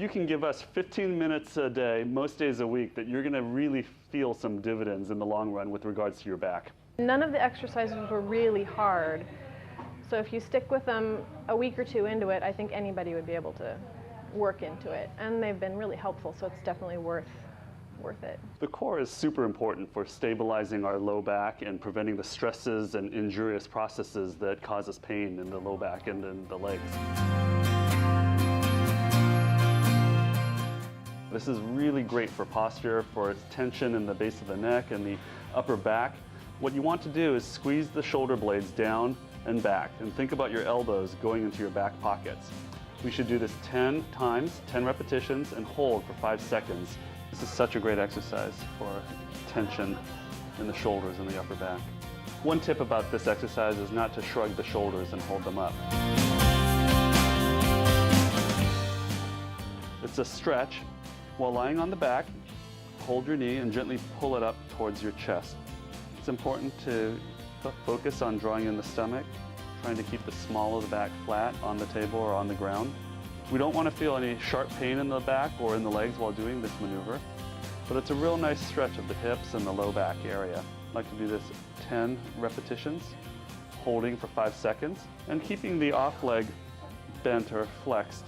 you can give us 15 minutes a day, most days a week, that you're going to really feel some dividends in the long run with regards to your back. None of the exercises were really hard, so if you stick with them a week or two into it, I think anybody would be able to work into it, and they've been really helpful, so it's definitely worth it. The core is super important for stabilizing our low back and preventing the stresses and injurious processes that cause us pain in the low back and in the legs. This is really great for posture, for tension in the base of the neck and the upper back. What you want to do is squeeze the shoulder blades down and back, and think about your elbows going into your back pockets. We should do this 10 times, 10 repetitions, and hold for 5 seconds. This is such a great exercise for tension in the shoulders and the upper back. One tip about this exercise is not to shrug the shoulders and hold them up. It's a stretch. While lying on the back, hold your knee and gently pull it up towards your chest. It's important to focus on drawing in the stomach, trying to keep the small of the back flat on the table or on the ground. We don't want to feel any sharp pain in the back or in the legs while doing this maneuver, but it's a real nice stretch of the hips and the low back area. I like to do this 10 repetitions, holding for 5 seconds, and keeping the off leg bent or flexed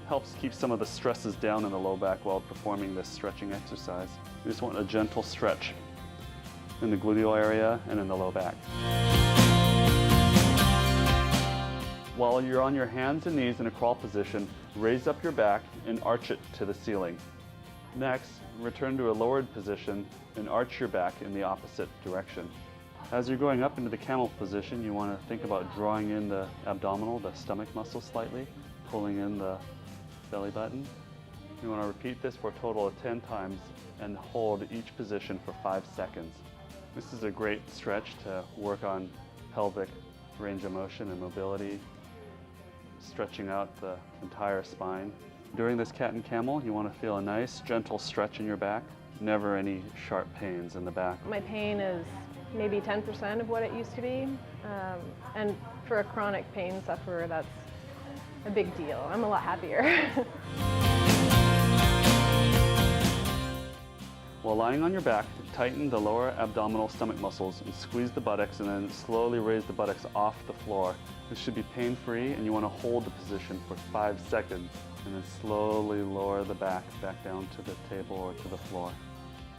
helps keep some of the stresses down in the low back while performing this stretching exercise. You just want a gentle stretch in the gluteal area and in the low back. While you're on your hands and knees in a crawl position, raise up your back and arch it to the ceiling. Next, return to a lowered position and arch your back in the opposite direction. As you're going up into the camel position, you want to think about drawing in the abdominal, the stomach muscle slightly, pulling in the belly button. You want to repeat this for a total of 10 times and hold each position for 5 seconds. This is a great stretch to work on pelvic range of motion and mobility, stretching out the entire spine. During this cat and camel, you want to feel a nice, gentle stretch in your back. Never any sharp pains in the back. My pain is maybe 10% of what it used to be, and for a chronic pain sufferer, that's a big deal. I'm a lot happier. While lying on your back, tighten the lower abdominal stomach muscles and squeeze the buttocks, and then slowly raise the buttocks off the floor. This should be pain-free, and you want to hold the position for 5 seconds, and then slowly lower the back down to the table or to the floor.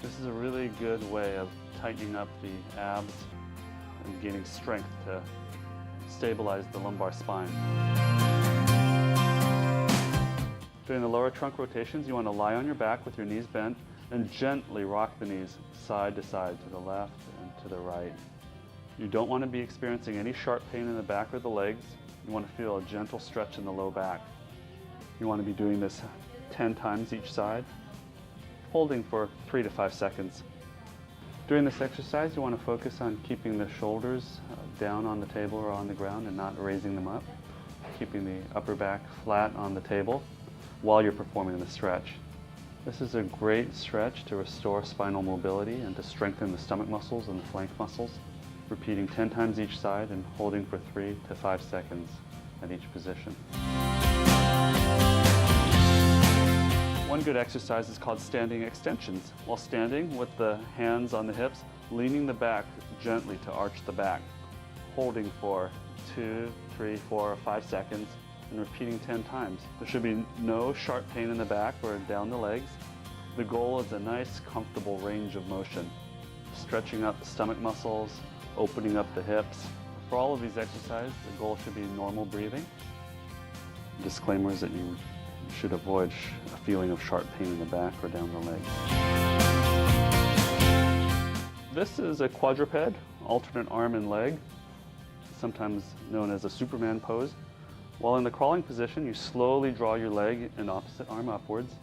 This is a really good way of tightening up the abs and gaining strength to stabilize the lumbar spine. During the lower trunk rotations, you want to lie on your back with your knees bent and gently rock the knees side to side, to the left and to the right. You don't want to be experiencing any sharp pain in the back or the legs. You want to feel a gentle stretch in the low back. You want to be doing this 10 times each side, holding for 3 to 5 seconds. During this exercise, you want to focus on keeping the shoulders down on the table or on the ground and not raising them up, keeping the upper back flat on the table while you're performing the stretch. This is a great stretch to restore spinal mobility and to strengthen the stomach muscles and the flank muscles, repeating 10 times each side and holding for 3 to 5 seconds at each position. One good exercise is called standing extensions. While standing with the hands on the hips, leaning the back gently to arch the back, holding for 2, 3, 4, or 5 seconds, and repeating 10 times. There should be no sharp pain in the back or down the legs. The goal is a nice, comfortable range of motion, stretching out the stomach muscles, opening up the hips. For all of these exercises, the goal should be normal breathing. Disclaimer is that you should avoid a feeling of sharp pain in the back or down the legs. This is a quadruped, alternate arm and leg, sometimes known as a Superman pose. While in the crawling position, you slowly draw your leg and opposite arm upwards.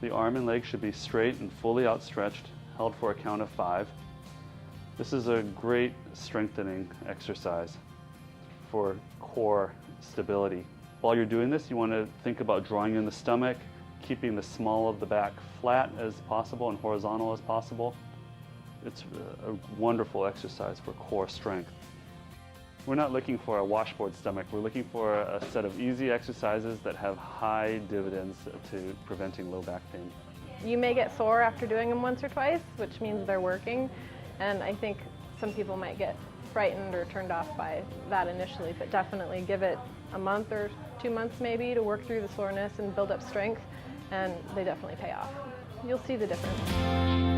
The arm and leg should be straight and fully outstretched, held for a count of 5. This is a great strengthening exercise for core stability. While you're doing this, you want to think about drawing in the stomach, keeping the small of the back flat as possible and horizontal as possible. It's a wonderful exercise for core strength. We're not looking for a washboard stomach. We're looking for a set of easy exercises that have high dividends to preventing low back pain. You may get sore after doing them once or twice, which means they're working, and I think some people might get frightened or turned off by that initially, but definitely give it a month or 2 months maybe to work through the soreness and build up strength, and they definitely pay off. You'll see the difference.